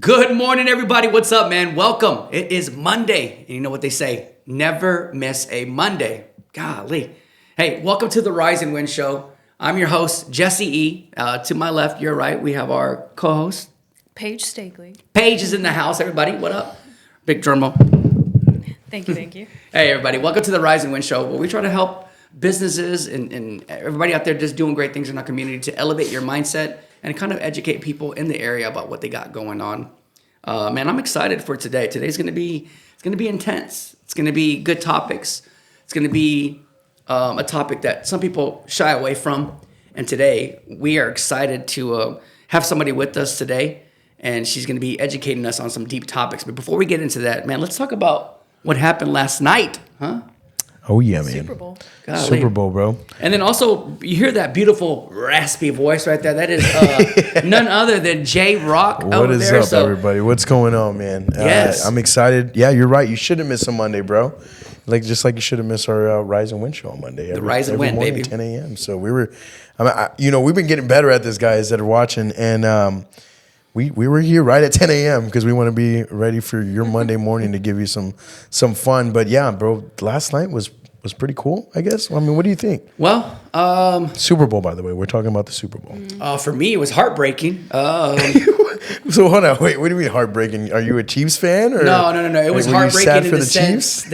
Good morning, everybody. What's up, man? Welcome. It is Monday. And you know what they say, never miss a Monday. Golly. Hey, welcome to the Rise and Win Show. I'm your host, Jesse E. To my left, your right, we have our co-host, Paige Steakley. Paige is in the house, everybody. What up? Big drum roll. Thank you. Hey, everybody. Welcome to the Rise and Win Show, where we try to help businesses and everybody out there just doing great things in our community to elevate your mindset and kind of educate people in the area about what they got going on. Man, I'm excited for today. Today's going to be intense. It's going to be good topics. It's going to be a topic that some people shy away from. And today we are excited to have somebody with us today, and she's going to be educating us on some deep topics. But before we get into that, man, let's talk about what happened last night, huh? Oh, yeah, man. Super Bowl. Golly. Super Bowl, bro. And then also, you hear that beautiful, raspy voice right there. That is none other than J Rock What is there. up, everybody? What's going on, man? Yes. I'm excited. Yeah, you're right. You shouldn't miss a Monday, bro. Just like you shouldn't miss our Rise and Win show on Monday. Rise and Win, morning, baby. 10 a.m. So we've been getting better at this, guys that are watching. And we were here right at 10 a.m. because we want to be ready for your Monday morning to give you some fun. But yeah, bro, last night was pretty cool, I guess. I mean, what do you think? Well, Super Bowl, by the way. We're talking about the Super Bowl. for me, it was heartbreaking. So hold on, wait. What do you mean heartbreaking? Are you a Chiefs fan? Or No. It was were you heartbreaking sad in for the the sense Chiefs?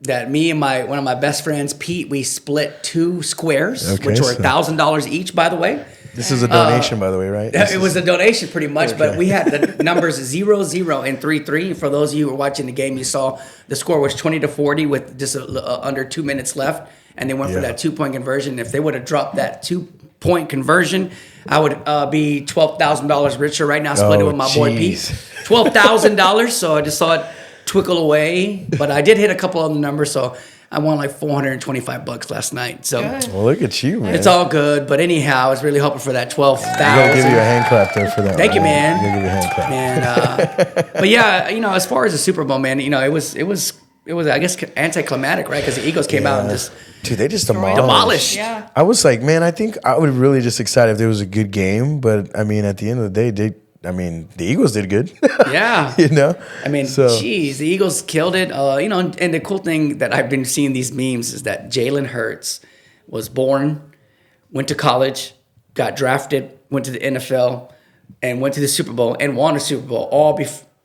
that me and one of my best friends, Pete, we split two squares, Okay, which were so- $1,000 each, by the way. This is a donation, by the way, right? It was a donation pretty much, but we had the numbers 0-0 and 3-3. For those of you who were watching the game, you saw the score was 20-40 with just under 2 minutes left, and they went for Yeah. that 2-point conversion. If they would have dropped that 2-point conversion, I would be $12,000 richer right now, splitting with my boy Pete. jeez. $12,000, so I just saw it twinkle away. But I did hit a couple of the numbers, so I won like $425 last night. So Good. Well, look at you, man. it's all good. But anyhow, I was really hoping for that $12,000. I gotta give you a hand clap there for that. Thank you, right? man. I gotta give you a hand clap. And but yeah, as far as the Super Bowl, man, it was I guess anticlimactic, right? Because the Eagles came out and just Dude, they just demolished. Yeah. I was like, man, I think I would really just excited if there was a good game, but I mean, at the end of the day, the Eagles did good. Yeah. I mean, geez, the Eagles killed it. And the cool thing that I've been seeing these memes is that Jalen Hurts was born, went to college, got drafted, went to the NFL, and went to the Super Bowl and won a Super Bowl all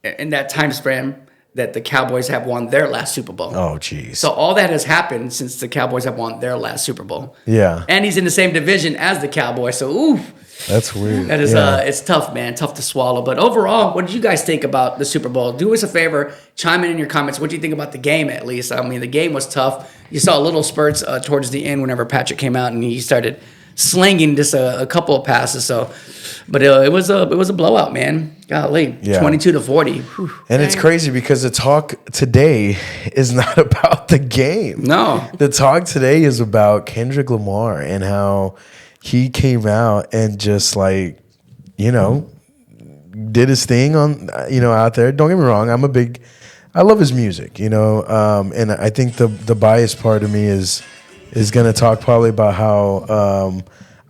in that time span that the Cowboys have won their last Super Bowl. Oh, jeez. So all that has happened since the Cowboys have won their last Super Bowl. Yeah. And he's in the same division as the Cowboys. So, oof. That's weird. That is, Yeah. it's tough, man. Tough to swallow. But overall, what did you guys think about the Super Bowl? Do us a favor. Chime in your comments. What do you think about the game, at least? I mean, the game was tough. You saw little spurts towards the end whenever Patrick came out and he started slinging just a couple of passes. So, but it was a blowout, man. Golly, Yeah. 22-40. Whew. And it's crazy because the talk today is not about the game. No. The talk today is about Kendrick Lamar and how he came out and just did his thing on, out there. Don't get me wrong. I love his music, and I think the biased part of me is going to talk probably about how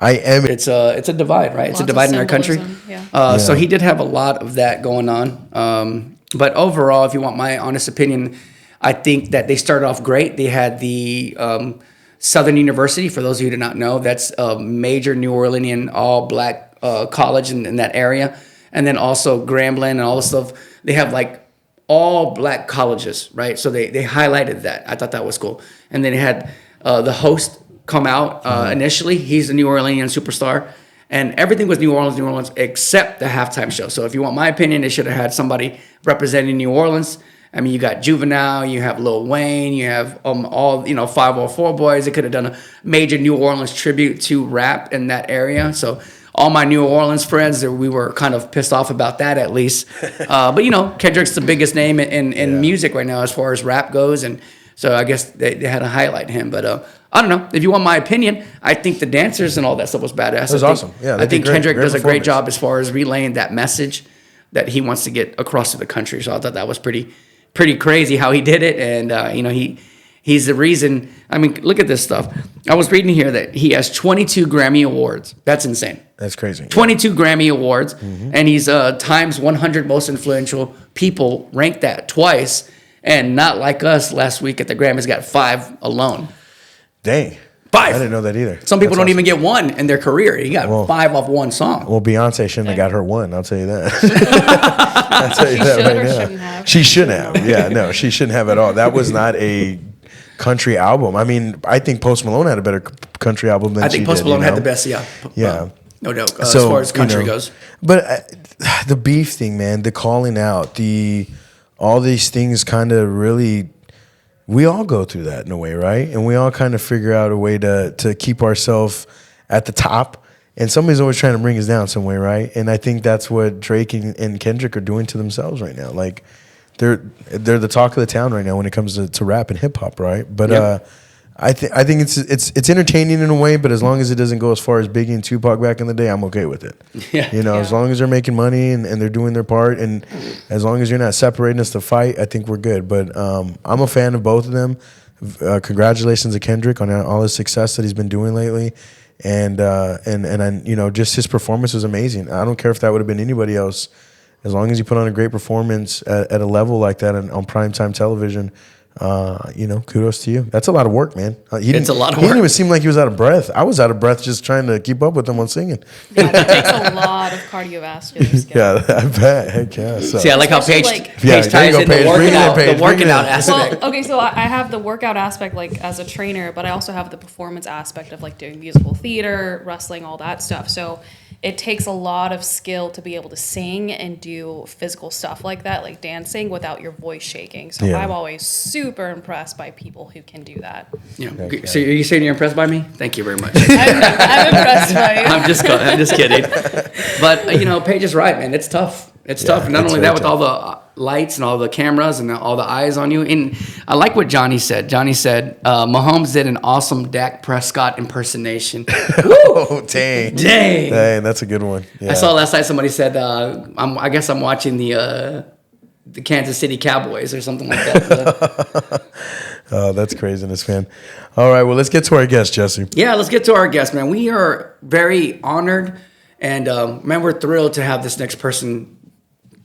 I am. It's a divide, right? It's a Lots divide of in our country. symbolism, yeah. So he did have a lot of that going on. But overall, if you want my honest opinion, I think that they started off great. They had the Southern University, for those of you who do not know, that's a major New Orleanian all-black college in that area. And then also Grambling and all this stuff. They have like all black colleges, right? So they highlighted that. I thought that was cool. And then they had the host come out initially. He's a New Orleanian superstar. And everything was New Orleans, except the halftime show. So if you want my opinion, they should have had somebody representing New Orleans. I mean, you got Juvenile, you have Lil Wayne, you have all 504 boys. They could have done a major New Orleans tribute to rap in that area. So all my New Orleans friends, we were kind of pissed off about that at least. But Kendrick's the biggest name in music right now as far as rap goes, and so I guess they had to highlight him. But I don't know. If you want my opinion, I think the dancers and all that stuff was badass. It was awesome. Yeah, I think Kendrick does a great performance. job as far as relaying that message that he wants to get across to the country. So I thought that was pretty crazy how he did it, and He's the reason. I mean, look at this stuff. I was reading here that he has 22 Grammy Awards. That's insane. That's crazy. 22 Grammy Awards, and he's Times 100 most influential people, ranked that twice, and not like us last week at the Grammys got 5 alone. Dang. 5. I didn't know that either. Some people That's don't even get 1 in their career. He got 5 off one song. Well, Beyonce shouldn't have got her 1. I'll tell you that. I'll tell you She that should right or now. shouldn't have? She shouldn't have. Yeah, no, she shouldn't have at all. That was not a country album. I mean, I think Post Malone had a better country album than I think she Post did, Malone you had know? the best, yeah. Yeah. No doubt, So, as far as country you know, goes. But the beef thing, man, the calling out, all these things kind of really, we all go through that in a way, right? And we all kind of figure out a way to keep ourselves at the top. And somebody's always trying to bring us down some way, right? And I think that's what Drake and Kendrick are doing to themselves right now. Like, they're the talk of the town right now when it comes to rap and hip hop, right? But Yep. I think it's entertaining in a way, but as long as it doesn't go as far as Biggie and Tupac back in the day, I'm okay with it. Yeah. You know, as long as they're making money and they're doing their part, and as long as you're not separating us to fight, I think we're good. But I'm a fan of both of them. Congratulations to Kendrick on all his success that he's been doing lately, and you know, just his performance was amazing. I don't care if that would have been anybody else, as long as you put on a great performance at a level like that on primetime television. You know, kudos to you. That's a lot of work, man. It's a lot of He didn't work. even seem like he was out of breath. I was out of breath just trying to keep up with him on singing. Yeah, that takes a lot of cardiovascular skill. Yeah, I bet. Heck yeah. So. See, I like how Especially, Paige, like- Yeah, Paige there you ties go, in Paige. the Bring it working in, out, Paige. the Bring it working out in. aspect. Well, okay, so I have the workout aspect, like as a trainer, but I also have the performance aspect of like doing musical theater, wrestling, all that stuff. So it takes a lot of skill to be able to sing and do physical stuff like that, like dancing, without your voice shaking. So Yeah. I'm always super impressed by people who can do that. Yeah. So are you saying you're impressed by me? Thank you very much. I'm impressed by you. I'm just kidding. But you know, Paige is right, man. It's tough. It's tough. And not it's only very that, with all the lights and all the cameras and all the eyes on you. And I like what Johnny said. Johnny said Mahomes did an awesome Dak Prescott impersonation. Oh, dang. Dang. Dang, that's a good one. Yeah. I saw last night somebody said, I guess I'm watching the Kansas City Cowboys or something like that. Oh, that's craziness, man. All right, well, let's get to our guest, Jesse. Yeah, let's get to our guest, man. We are very honored, and man, we're thrilled to have this next person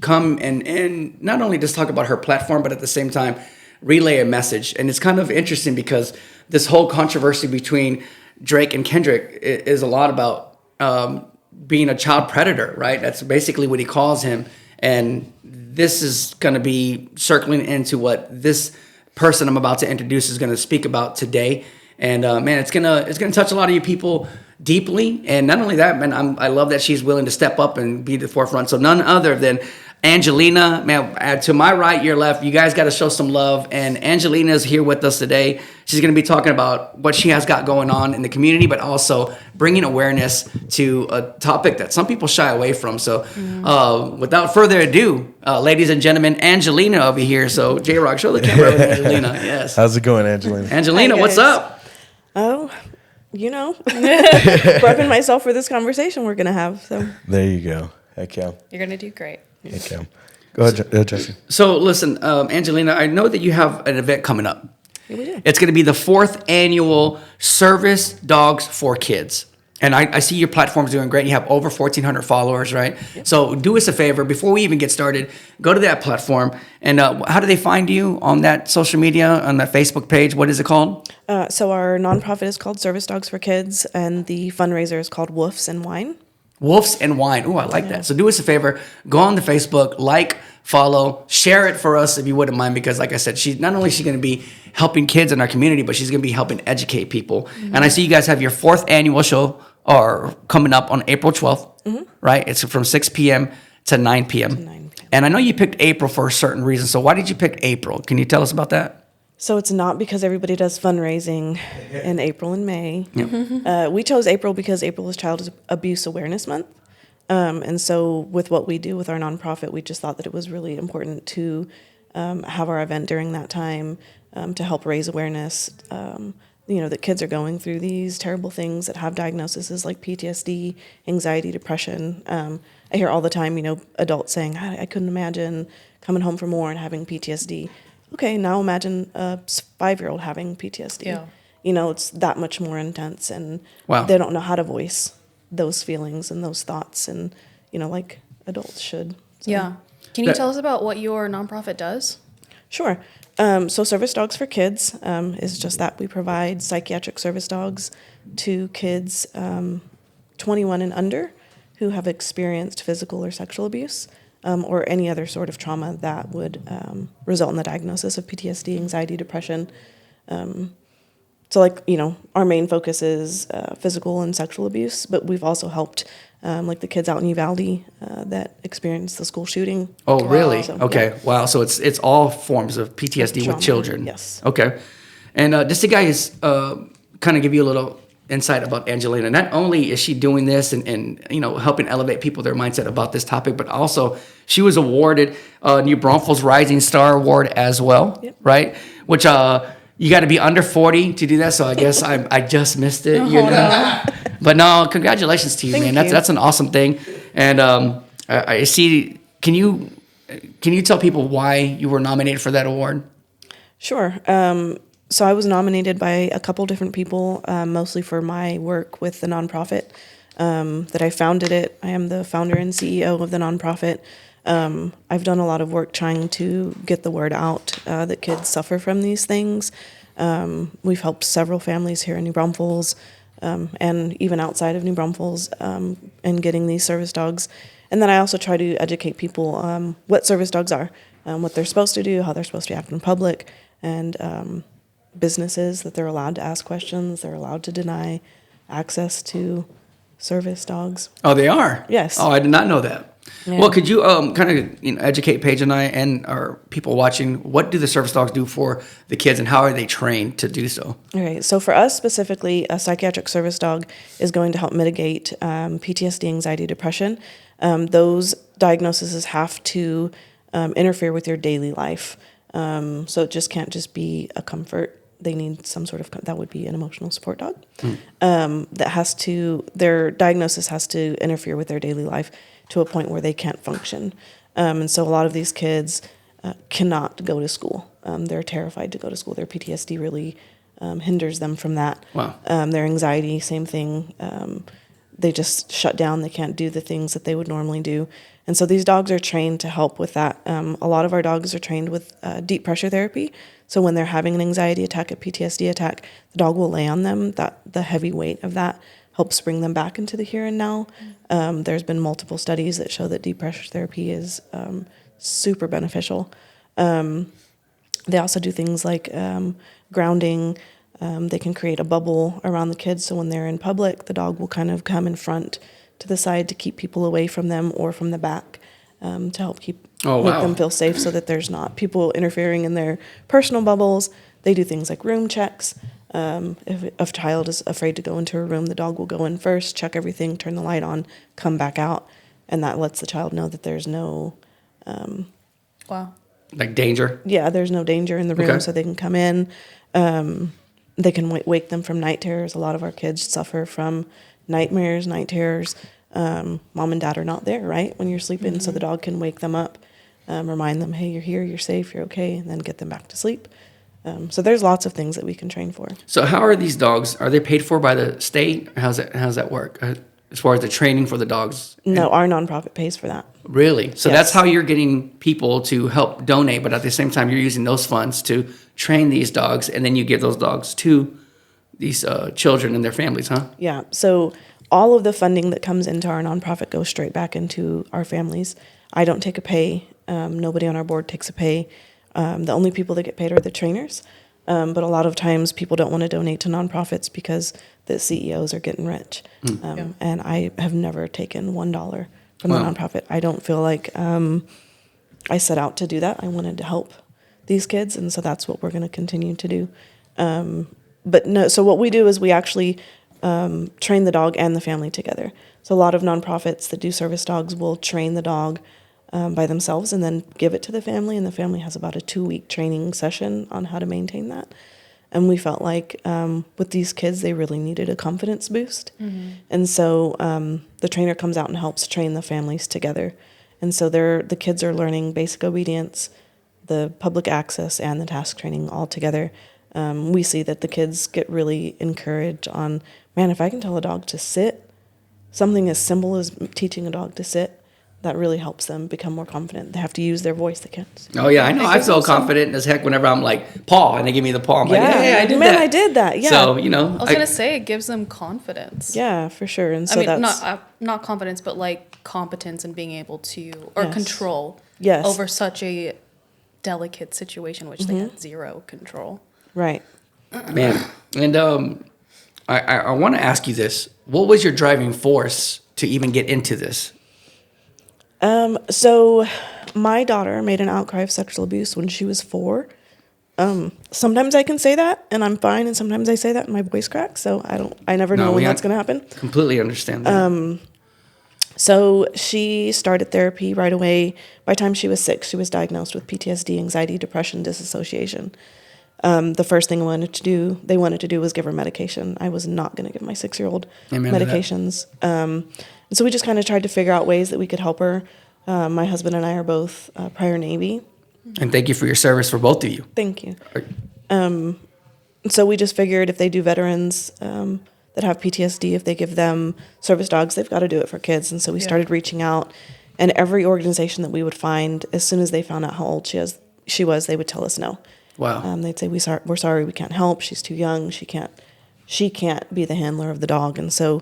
come and not only just talk about her platform, but at the same time relay a message. And it's kind of interesting because this whole controversy between Drake and Kendrick is a lot about being a child predator, right? That's basically what he calls him. And this is going to be circling into what this person I'm about to introduce is going to speak about today. And man, it's gonna touch a lot of you people deeply. And not only that, man, I love that she's willing to step up and be the forefront. So none other than Angelina, man, to my right, your left, you guys got to show some love. And Angelina is here with us today. She's going to be talking about what she has got going on in the community, but also bringing awareness to a topic that some people shy away from. So without further ado, ladies and gentlemen, Angelina over here. So J-Rock, show the camera over to Angelina. Yes. How's it going, Angelina? Angelina, Hi, what's guys. up? Oh, you know, prepping myself for this conversation we're gonna have. So There you go. Heck yeah. You're going to do great. Heck yeah. Go ahead, Jesse. So listen, Angelina, I know that you have an event coming up. here we do. It's going to be the 4th annual Service Dogs for Kids. And I see your platform's doing great. You have over 1,400 followers, right? Yep. So do us a favor. Before we even get started, go to that platform. And how do they find you on that social media, on that Facebook page? What is it called? So our nonprofit is called Service Dogs for Kids, and the fundraiser is called Woofs and Wine. Woofs and Wine. Ooh, I like that. So do us a favor. Go on the Facebook, like, follow, share it for us if you wouldn't mind. Because like I said, she's not only is she going to be helping kids in our community, but she's going to be helping educate people. Mm-hmm. And I see you guys have your 4th annual show coming up on April 12th, right? It's from 6 p.m. to 9 p.m. And I know you picked April for a certain reason. So why did you pick April? Can you tell us about that? So it's not because everybody does fundraising in April and May. We chose April because April is Child Abuse Awareness Month. And so with what we do with our nonprofit, we just thought that it was really important to have our event during that time to help raise awareness. You know, that kids are going through these terrible things that have diagnoses like PTSD, anxiety, depression. I hear all the time, you know, adults saying, I couldn't imagine coming home from war and having PTSD. okay, now imagine a 5-year-old having PTSD. Yeah. You know, it's that much more intense, and Wow. they don't know how to voice those feelings and those thoughts, and, you know, like adults should. So. Yeah. Can you That- tell us about what your nonprofit does? Sure. So Service Dogs for Kids is just that. We provide psychiatric service dogs to kids 21 and under who have experienced physical or sexual abuse or any other sort of trauma that would result in the diagnosis of PTSD, anxiety, depression. So, like, you know, our main focus is physical and sexual abuse, but we've also helped, like, the kids out in Uvalde that experienced the school shooting. Oh, really? So, Okay. yeah. Wow. So it's all forms of PTSD Trauma, with children. yes. Okay. And just to guys kind of give you a little insight about Angelina. Not only is she doing this and you know helping elevate people their mindset about this topic, but also she was awarded New Braunfels Rising Star Award as well, Yep. right? Which you got to be under 40 to do that. So I guess I just missed it. You know? But no, congratulations to you, Thank man. you. That's an awesome thing. And I see. Can you tell people why you were nominated for that award? Sure. So I was nominated by a couple different people, mostly for my work with the nonprofit that I founded it. I am the founder and CEO of the nonprofit. I've done a lot of work trying to get the word out that kids suffer from these things. We've helped several families here in New Braunfels and even outside of New Braunfels in getting these service dogs. And then I also try to educate people what service dogs are, what they're supposed to do, how they're supposed to act in public, and businesses that they're allowed to ask questions, they're allowed to deny access to service dogs. Oh, they are? Yes. Oh, I did not know that. Yeah. Well, could you kind of educate Paige and I and our people watching, what do the service dogs do for the kids and how are they trained to do so? Okay, so for us specifically, a psychiatric service dog is going to help mitigate PTSD, anxiety, depression. Those diagnoses have to interfere with your daily life. So it just can't just be a comfort. They need some sort of, that would be an emotional support dog. Their diagnosis has to interfere with their daily life to a point where they can't function. And so a lot of these kids cannot go to school. They're terrified to go to school. Their PTSD really hinders them from that. Wow. Their anxiety, same thing. They just shut down. They can't do the things that they would normally do. And so these dogs are trained to help with that. A lot of our dogs are trained with deep pressure therapy. So when they're having an anxiety attack, a PTSD attack, the dog will lay on them. The heavy weight of that helps bring them back into the here and now. There's been multiple studies that show that deep pressure therapy is super beneficial. They also do things like grounding. They can create a bubble around the kids, so when they're in public, the dog will kind of come in front to the side to keep people away from them or from the back to help make them feel safe so that there's not people interfering in their personal bubbles. They do things like room checks. If a child is afraid to go into a room, the dog will go in first, check everything, turn the light on, come back out, and that lets the child know that there's no... Wow. Like danger? Yeah, there's no danger in the room, Okay. so they can come in. They can wake them from night terrors. A lot of our kids suffer from nightmares, night terrors. Mom and dad are not there, right, when you're sleeping, so the dog can wake them up, remind them, hey, you're here, you're safe, you're okay, and then get them back to sleep. So there's lots of things that we can train for. So how are these dogs, are they paid for by the state? How's that work? As far as the training for the dogs? No, our nonprofit pays for that. Really? So Yes. that's how you're getting people to help donate, but at the same time, you're using those funds to train these dogs, and then you give those dogs to these children and their families, huh? Yeah, so all of the funding that comes into our nonprofit goes straight back into our families. I don't take a pay. Nobody on our board takes a pay. The only people that get paid are the trainers. But a lot of times people don't want to donate to nonprofits because the CEOs are getting rich. And I have never taken $1 from the Wow. nonprofit. I don't feel like I set out to do that. I wanted to help these kids, and so that's what we're going to continue to do. But no, so what we do is we actually train the dog and the family together. So a lot of nonprofits that do service dogs will train the dog by themselves and then give it to the family, and the family has about a 2-week training session on how to maintain that. And we felt like with these kids, they really needed a confidence boost. And so the trainer comes out and helps train the families together. And so the kids are learning basic obedience, the public access and the task training all together, we see that the kids get really encouraged on, man, if I can tell a dog to sit, something as simple as teaching a dog to sit, that really helps them become more confident. They have to use their voice. They can't. Oh yeah, I know. I feel confident as heck whenever I'm like paw, and they give me the paw. I'm like, hey, I did man, that. I did that. Yeah. So I was gonna say it gives them confidence. Yeah, for sure. And so I mean, that's not confidence, but like competence and being able to or Yes. control Yes. over such a delicate situation, which they had zero control. right. man. And I want to ask you this: what was your driving force to even get into this? So my daughter made an outcry of sexual abuse when she was 4. Sometimes I can say that and I'm fine, and sometimes I say that and my voice cracks. So I never know when that's going to happen. Completely understand that. So she started therapy right away. By the time she was 6, she was diagnosed with PTSD, anxiety, depression, disassociation. The first thing they wanted to do was give her medication. I was not going to give my 6-year-old Amen to that. medications. And so we just kind of tried to figure out ways that we could help her. My husband and I are both prior Navy. And thank you for your service for both of you. Thank you. So we just figured if they do veterans that have PTSD, if they give them service dogs, they've got to do it for kids. And so we started reaching out. And every organization that we would find, as soon as they found out how old she was, they would tell us no. Wow. They'd say, we're sorry, we can't help. She's too young. She can't be the handler of the dog. And so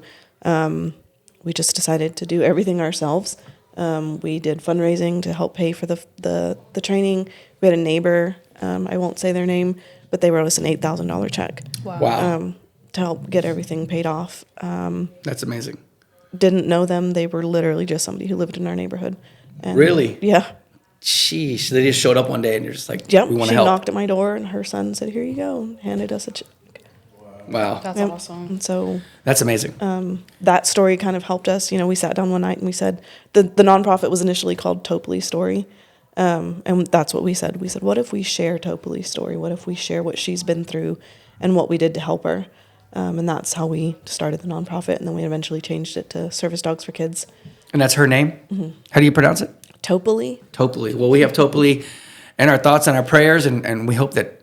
we just decided to do everything ourselves. We did fundraising to help pay for the training. We had a neighbor, I won't say their name, but they wrote us an $8,000 check. Wow. To help get everything paid off. That's amazing. Didn't know them. They were literally just somebody who lived in our neighborhood. And, Really? Yeah. Sheesh. They just showed up one day and you're just like, Yep. we want She to help. knocked at my door and her son said, "Here you go," and handed us a check. Wow. That's Yep. awesome. And so That's amazing. that story kind of helped us. We sat down one night and we said, the nonprofit was initially called Topley's Story. And that's what we said. We said, what if we share Topley's story? What if we share what she's been through and what we did to help her? And that's how we started the nonprofit. And then we eventually changed it to Service Dogs for Kids. And that's her name? Mm-hmm. How do you pronounce it? Topley. Topley. Well, we have Topley in our thoughts and our prayers, and we hope that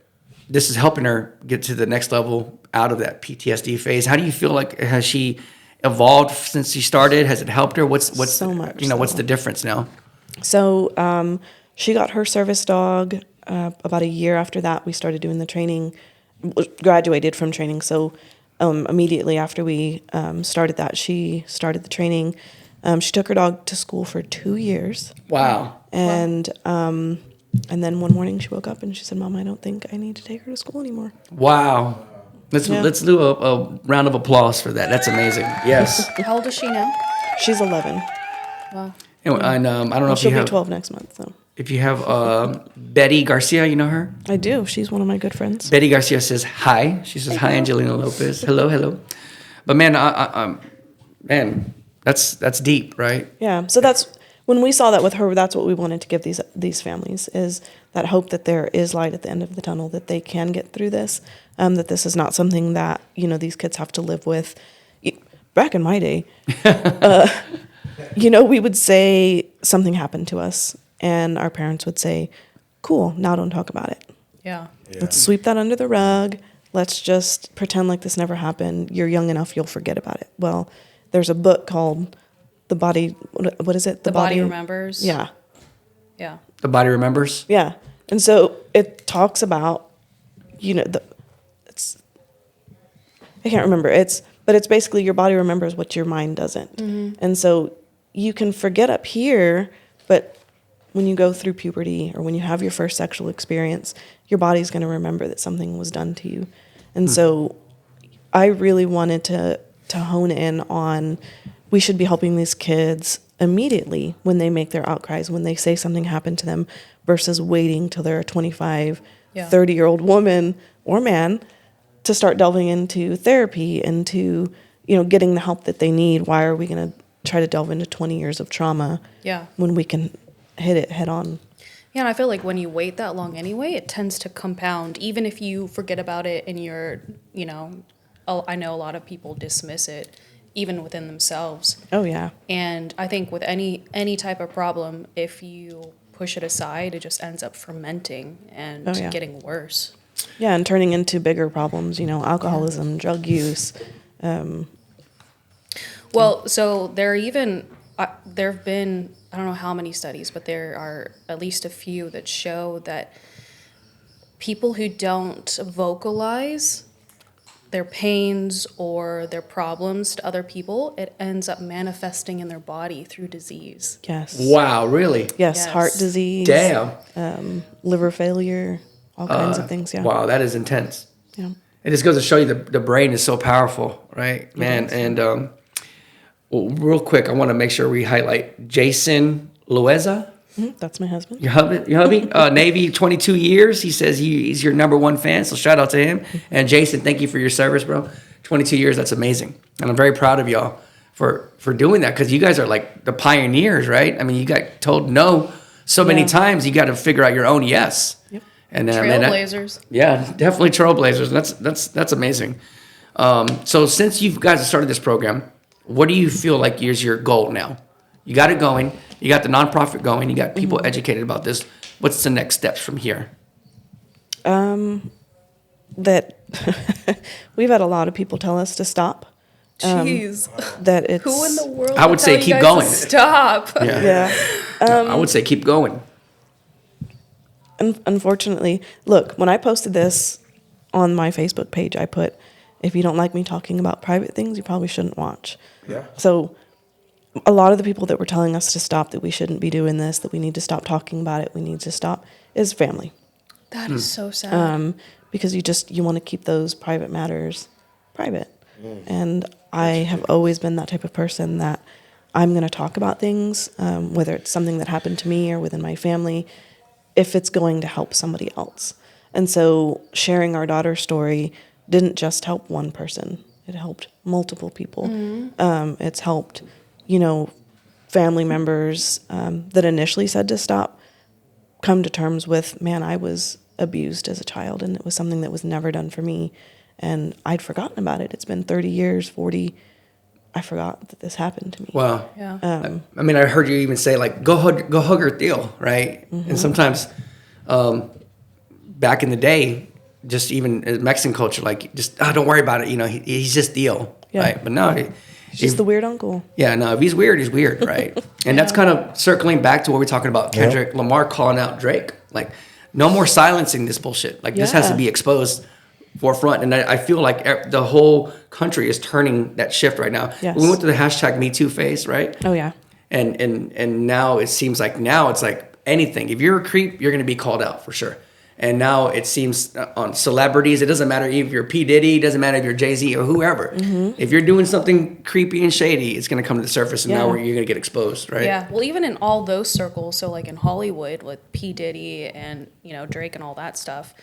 this is helping her get to the next level out of that PTSD phase. How do you feel like, has she evolved since she started? Has it helped her? What's So much what's so. the difference now? So she got her service dog about a year after that. We started doing the training, graduated from training. So immediately after we started that, she started the training. She took her dog to school for 2 years. Wow. And then one morning she woke up and she said, "Mom, I don't think I need to take her to school anymore." Wow. Let's do a round of applause for that. That's amazing. Yes. How old is she now? She's 11. Wow. And I don't know if She'll you be have 12 next month. So if you have Betty Garcia, you know her? I do. She's one of my good friends. Betty Garcia says hi. She says hi, Angelina Lopez. Hello. But man, that's deep, right? Yeah. So that's when we saw that with her. That's what we wanted to give these families, is that hope that there is light at the end of the tunnel, that they can get through this. That this is not something that these kids have to live with. Back in my day, we would say something happened to us, and our parents would say, "Cool, now don't talk about it. Yeah. Let's sweep that under the rug. Let's just pretend like this never happened. You're young enough, you'll forget about it." Well, there's a book called The Body, what is it? The Body Remembers. Yeah. Yeah. The body remembers. Yeah. And so it talks about, I can't remember. But it's basically your body remembers what your mind doesn't. Mm-hmm. And so you can forget up here, but when you go through puberty or when you have your first sexual experience, your body's going to remember that something was done to you. And so I really wanted to hone in on, we should be helping these kids immediately when they make their outcries, when they say something happened to them, versus waiting till they're a 25, 30-year-old woman or man to start delving into therapy, into, getting the help that they need. Why are we going to try to delve into 20 years of trauma when we can hit it head on? Yeah, and I feel like when you wait that long anyway, it tends to compound. Even if you forget about it and you're, I know a lot of people dismiss it, even within themselves. Oh, yeah. And I think with any type of problem, if you push it aside, it just ends up fermenting and getting worse. Yeah, and turning into bigger problems, alcoholism, drug use. Well, so there have been, I don't know how many studies, but there are at least a few that show that people who don't vocalize their pains or their problems to other people, it ends up manifesting in their body through disease. Yes. Wow, really? Yes, heart disease. Damn. Liver failure, all kinds of things, yeah. Wow, that is intense. Yeah. It just goes to show you the brain is so powerful, right, man? And well, real quick, I want to make sure we highlight Jason Loeza. That's my husband. Your hubby, Navy, 22 years. He says he's your number one fan, so shout out to him. And Jason, thank you for your service, bro. 22 years, that's amazing. And I'm very proud of y'all for doing that, because you guys are like the pioneers, right? I mean, you got told no so many times, you got to figure out your own yes. Yep. And Trailblazers. yeah, definitely trailblazers. That's amazing. So since you guys have started this program, what do you feel like is your goal now? You got it going. You got the nonprofit going. You got people educated about this. What's the next steps from here? That we've had a lot of people tell us to stop. Jeez. That it's Who in the world I would say keep going. Stop. yeah. I would say keep going. Unfortunately, look, when I posted this on my Facebook page, I put, if you don't like me talking about private things, you probably shouldn't watch. Yeah. So a lot of the people that were telling us to stop, that we shouldn't be doing this, that we need to stop talking about it, we need to stop, is family. That is so sad. Because you want to keep those private matters private. And I have always been that type of person that I'm going to talk about things, whether it's something that happened to me or within my family, if it's going to help somebody else. And so sharing our daughter's story didn't just help one person. It helped multiple people. It's helped, family members that initially said to stop come to terms with, man, I was abused as a child, and it was something that was never done for me. And I'd forgotten about it. It's been 30 years, 40. I forgot that this happened to me. Wow. Yeah. I mean, I heard you even say, like, go hug her deal, right? And sometimes back in the day, just even in Mexican culture, like, just, don't worry about it. He's just deal, right? But no. He's just the weird uncle. Yeah, no, if he's weird, he's weird, right? And that's kind of circling back to what we're talking about, Kendrick Lamar calling out Drake. Like, no more silencing this bullshit. Like, this has to be exposed forefront. And I feel like the whole country is turning that shift right now. Yes. We went through the hashtag Me Too phase, right? Oh, yeah. And now it seems like it's like anything. If you're a creep, you're going to be called out for sure. And now it seems on celebrities, it doesn't matter if you're P. Diddy, it doesn't matter if you're Jay-Z or whoever. If you're doing something creepy and shady, it's going to come to the surface, and now you're going to get exposed, right? Yeah. Well, even in all those circles, so like in Hollywood with P. Diddy and, Drake and all that stuff,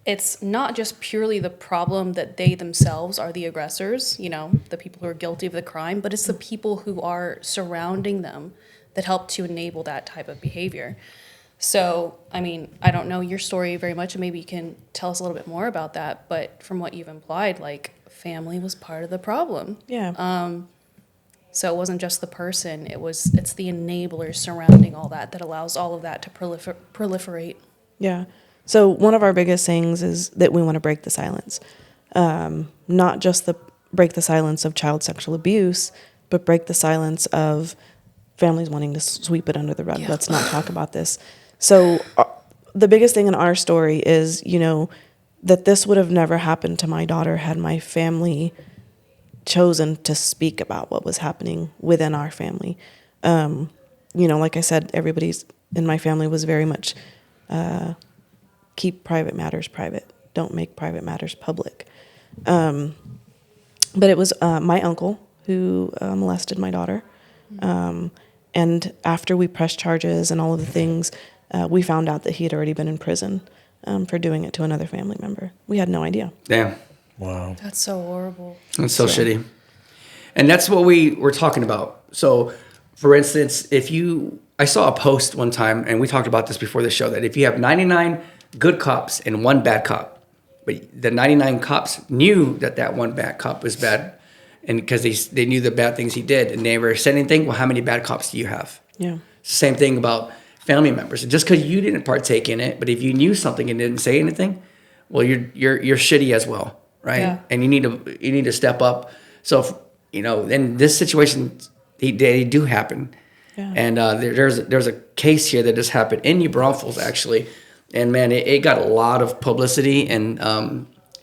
it's not just purely the problem that they themselves are the aggressors, the people who are guilty of the crime, but it's the people who are surrounding them that help to enable that type of behavior. So, I mean, I don't know your story very much, and maybe you can tell us a little bit more about that, but from what you've implied, like, family was part of the problem. Yeah. So it wasn't just the person, it's the enablers surrounding all that allows all of that to proliferate. Yeah. So one of our biggest things is that we want to break the silence. Not just break the silence of child sexual abuse, but break the silence of families wanting to sweep it under the rug. Yeah. Let's not talk about this. So the biggest thing in our story is, that this would have never happened to my daughter had my family chosen to speak about what was happening within our family. Like I said, everybody's in my family was very much keep private matters private. Don't make private matters public. But it was my uncle who molested my daughter. And after we pressed charges and all of the things, we found out that he had already been in prison for doing it to another family member. We had no idea. Damn. Wow. That's so horrible. That's so shitty. And that's what we were talking about. So, for instance, I saw a post one time, and we talked about this before the show, that if you have 99 good cops and one bad cop, but the 99 cops knew that one bad cop was bad, and because they knew the bad things he did, and they never said anything, well, how many bad cops do you have? Yeah. It's the same thing about family members. And just because you didn't partake in it, but if you knew something and didn't say anything, well, you're shitty as well, right? Yeah. And you need to step up. So, in this situation, they do happen. Yeah. And there's a case here that just happened in New Braunfels, actually. And man, it got a lot of publicity, and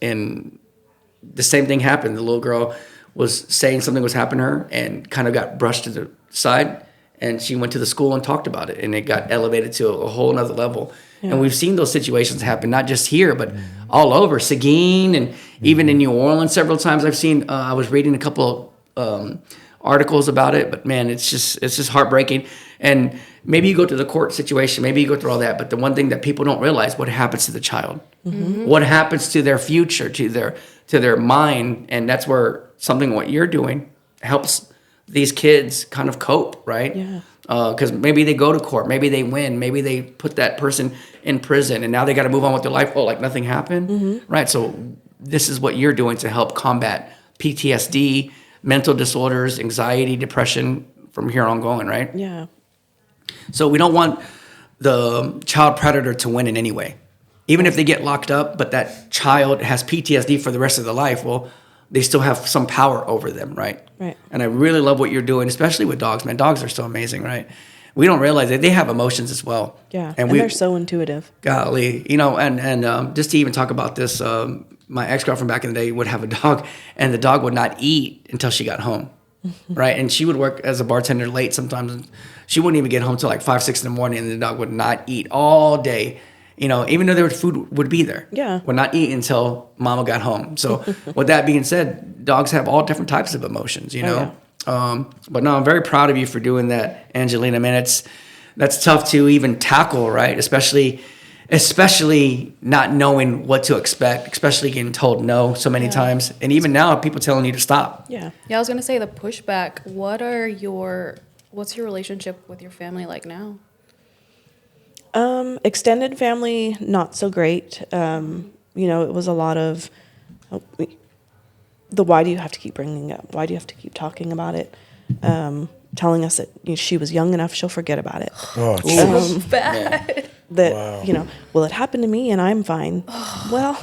the same thing happened. The little girl was saying something was happening to her and kind of got brushed to the side, and she went to the school and talked about it, and it got elevated to a whole nother level. Yeah. And we've seen those situations happen, not just here, but all over Seguin, and even in New Orleans several times. I've seen. I was reading a couple of articles about it, but man, it's just heartbreaking. And maybe you go through the court situation, maybe you go through all that, but the one thing that people don't realize, what happens to the child, what happens to their future, to their mind, and that's where something what you're doing helps these kids kind of cope, right? Yeah. Because maybe they go to court, maybe they win, maybe they put that person in prison, and now they got to move on with their life. Oh, like nothing happened, right? So this is what you're doing to help combat PTSD, mental disorders, anxiety, depression from here on going, right? Yeah. So we don't want the child predator to win in any way. Even if they get locked up, but that child has PTSD for the rest of their life, well, they still have some power over them, right? Right. And I really love what you're doing, especially with dogs, man. Dogs are so amazing, right? We don't realize that they have emotions as well. Yeah, and they're so intuitive. Golly, and just to even talk about this, my ex-girlfriend back in the day would have a dog, and the dog would not eat until she got home, right? And she would work as a bartender late sometimes, and she wouldn't even get home till like 5, 6 in the morning, and the dog would not eat all day. Even though there was food would be there, would not eat until mama got home. So with that being said, dogs have all different types of emotions, But no, I'm very proud of you for doing that, Angelina. Man, that's tough to even tackle, right? Especially not knowing what to expect, especially getting told no so many times. And even now, people telling you to stop. Yeah, I was going to say the pushback. What's your relationship with your family like now? Extended family, not so great. It was a lot of why do you have to keep bringing it up? Why do you have to keep talking about it? Telling us that she was young enough, she'll forget about it. Oh, bad. That, well, it happened to me and I'm fine. Well,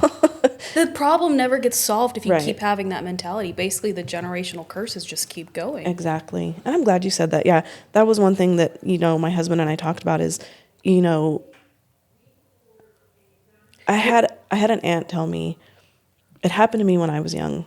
the problem never gets solved if you keep having that mentality. Basically, the generational curses just keep going. Exactly. And I'm glad you said that. Yeah, that was one thing that, my husband and I talked about is, I had an aunt tell me, it happened to me when I was young,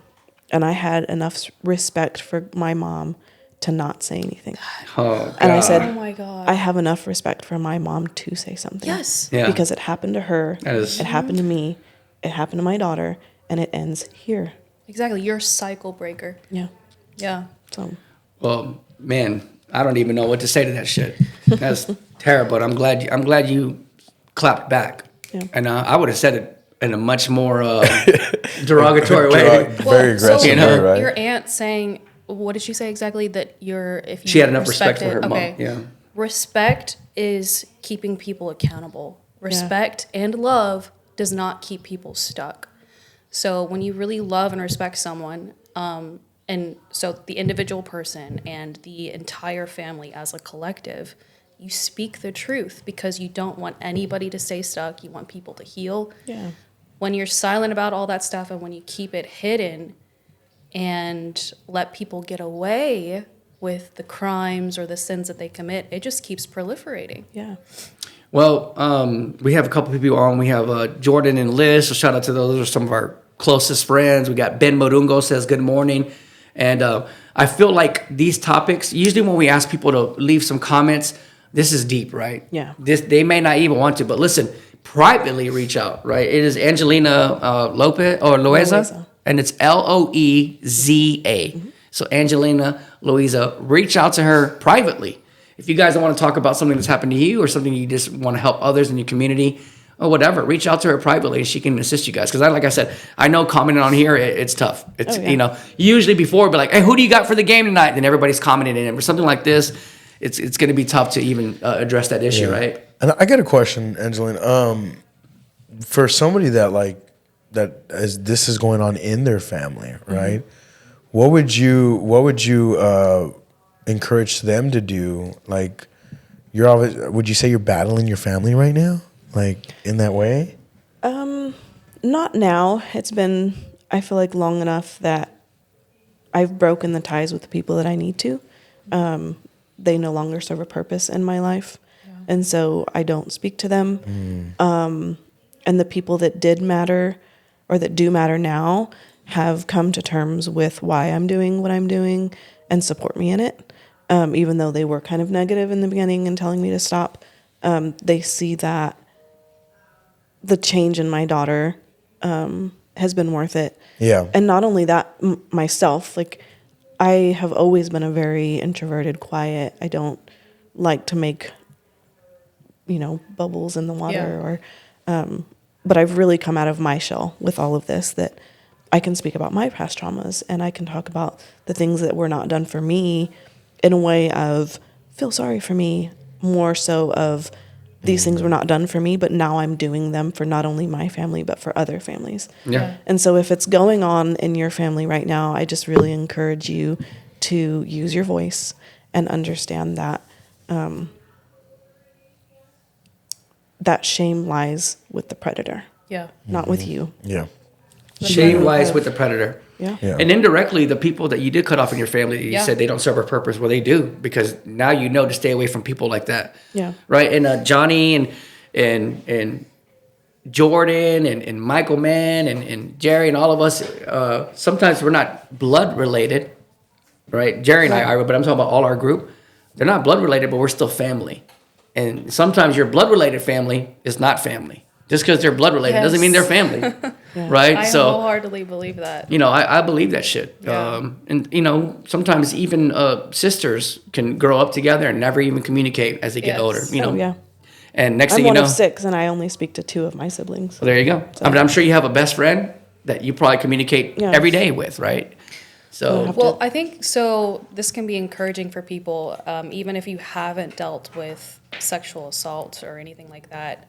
and I had enough respect for my mom to not say anything. Oh, God. And I said, oh my God, I have enough respect for my mom to say something. Yes. Yeah. Because it happened to her, it happened to me, it happened to my daughter, and it ends here. Exactly. You're a cycle breaker. Yeah. Yeah. So. Well, man, I don't even know what to say to that shit. That's terrible. I'm glad you clapped back. Yeah. And I would have said it in a much more derogatory way. Very aggressive. So right? Your aunt saying, what did she say exactly? That if you she had enough respect for her mom. Yeah. Respect is keeping people accountable. Respect and love does not keep people stuck. So when you really love and respect someone, and so the individual person and the entire family as a collective, you speak the truth because you don't want anybody to stay stuck. You want people to heal. Yeah. When you're silent about all that stuff and when you keep it hidden and let people get away with the crimes or the sins that they commit, it just keeps proliferating. Yeah. Well, we have a couple people on. We have Jordan and Liz. So shout out to those. Those are some of our closest friends. We got Ben Morungo says good morning. And I feel like these topics, usually when we ask people to leave some comments, this is deep, right? Yeah. They may not even want to, but listen, privately reach out, right? It is Angelina Loeza, and it's Loeza. Mm-hmm. So Angelina Loeza, reach out to her privately. If you guys don't want to talk about something that's happened to you or something you just want to help others in your community or whatever, reach out to her privately and she can assist you guys. Because like I said, I know commenting on here, it's tough. It's, usually before it'd be like, hey, who do you got for the game tonight? Then everybody's commenting in it. For something like this, it's going to be tough to even address that issue, right? And I got a question, Angelina. For somebody this is going on in their family, right? Mm-hmm. What would you encourage them to do? Like, You're always, would you say you're battling your family right now? Like in that way? Not now. It's been, I feel like, long enough that I've broken the ties with the people that I need to. They no longer serve a purpose in my life. Yeah. And so I don't speak to them. And the people that did matter or that do matter now have come to terms with why I'm doing what I'm doing and support me in it. Even though they were kind of negative in the beginning and telling me to stop, they see that the change in my daughter has been worth it. Yeah. And not only that, myself, like, I have always been a very introverted, quiet. I don't like to make, bubbles in the water but I've really come out of my shell with all of this, that I can speak about my past traumas and I can talk about the things that were not done for me in a way of feel sorry for me, more so of these things were not done for me, but now I'm doing them for not only my family, but for other families. Yeah. And so if it's going on in your family right now, I just really encourage you to use your voice and understand that that shame lies with the predator, Yeah. not with you. Yeah. Shame lies with the predator. Yeah. Yeah. And indirectly, the people that you did cut off in your family, you Yeah. said they don't serve a purpose. Well, they do, because now you know to stay away from people like that. Yeah. Right. And Johnny and Jordan and Michael Mann and Jerry and all of us, sometimes we're not blood related. Right. Jerry and I are, but I'm talking about all our group. They're not blood related, but we're still family. And sometimes your blood related family is not family. Just because they're blood related doesn't mean they're family. Right. I wholeheartedly believe that. I believe that shit. Yeah. And sometimes even sisters can grow up together and never even communicate as they get Yes. older. Oh, yeah. And next I'm thing you one know, of 6, and I only speak to 2 of my siblings. well, there you go. I mean, I'm sure you have a best friend that you probably communicate Yes. every day with, right? So Well, I think so. This can be encouraging for people, even if you haven't dealt with sexual assault or anything like that.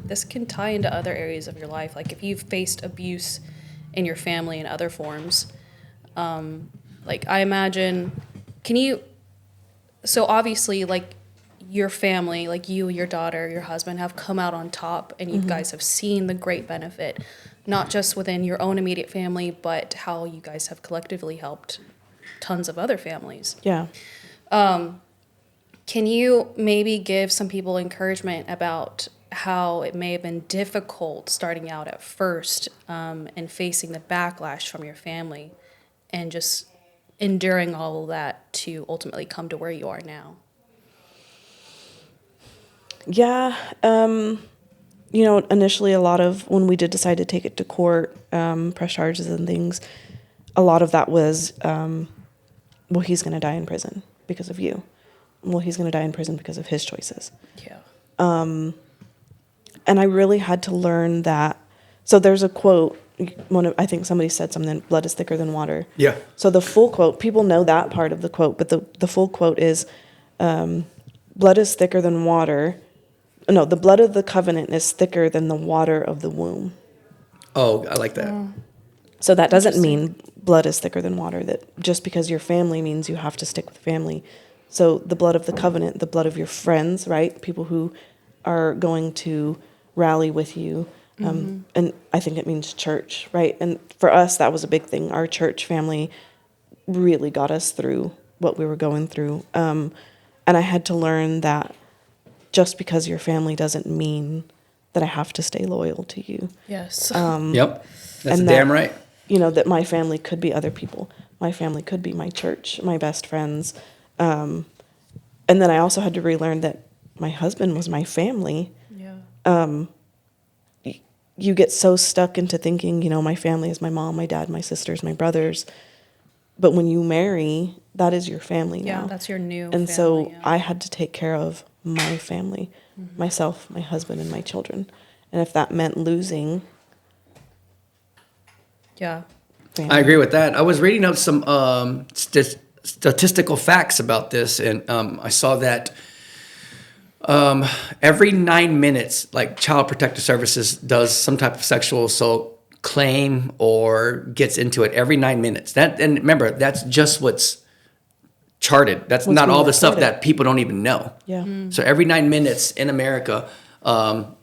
This can tie into other areas of your life. Like if you've faced abuse in your family in other forms, like I imagine, so obviously, like your family, like you, your daughter, your husband have come out on top, and you guys have seen the great benefit, not just within your own immediate family, but how you guys have collectively helped tons of other families. Yeah. Can you maybe give some people encouragement about how it may have been difficult starting out at first and facing the backlash from your family and just enduring all of that to ultimately come to where you are now? Yeah. Initially a lot of, when we did decide to take it to court, press charges and things, a lot of that was, well, he's going to die in prison because of you. Well, he's going to die in prison because of his choices. Yeah. And I really had to learn that. So there's a quote, I think somebody said something, blood is thicker than water. yeah, So the full quote, people know that part of the quote, but the full quote is, blood is thicker than water. No, the blood of the covenant is thicker than the water of the womb. oh, I like that. So that doesn't mean blood is thicker than water, that just because you're family means you have to stick with family. So the blood of the covenant, the blood of your friends, right? People who are going to rally with you. And I think it means church, right? And for us, that was a big thing. Our church family really got us through what we were going through. And I had to learn that just because you're family doesn't mean that I have to stay loyal to you. Yes. Yep, that's and damn that, right. That my family could be other people. My family could be my church, my best friends. And then I also had to relearn that my husband was my family. Yeah. You get so stuck into thinking, my family is my mom, my dad, my sisters, my brothers. But when you marry, that is your family now. Yeah, that's your new And family, so yeah. I had to take care of my family, myself, my husband, and my children. And if that meant losing Yeah. family. I agree with that. I was reading up some statistical facts about this, and I saw that every 9 minutes, like Child Protective Services does some type of sexual assault claim or gets into it every 9 minutes. And remember, that's just what's charted. That's What's not being all the stuff recorded. that people don't even know. Yeah. So every 9 minutes in America,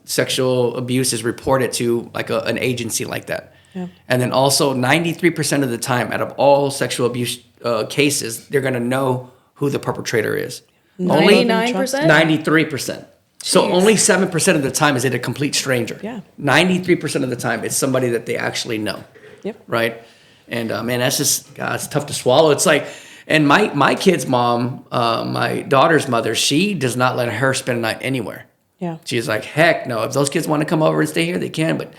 sexual abuse is reported to like an agency like that. Yeah. And then also 93% of the time out of all sexual abuse cases, they're going to know who the perpetrator is. Only 99%? 93%. So only 7% of the time is it a complete stranger. Yeah. 93% of the time it's somebody that they actually know. Yep. Right. And man, that's just, God, it's tough to swallow. It's like, and my kid's mom, my daughter's mother, she does not let her spend a night anywhere. Yeah. She's like, heck no. If those kids want to come over and stay here, they can. But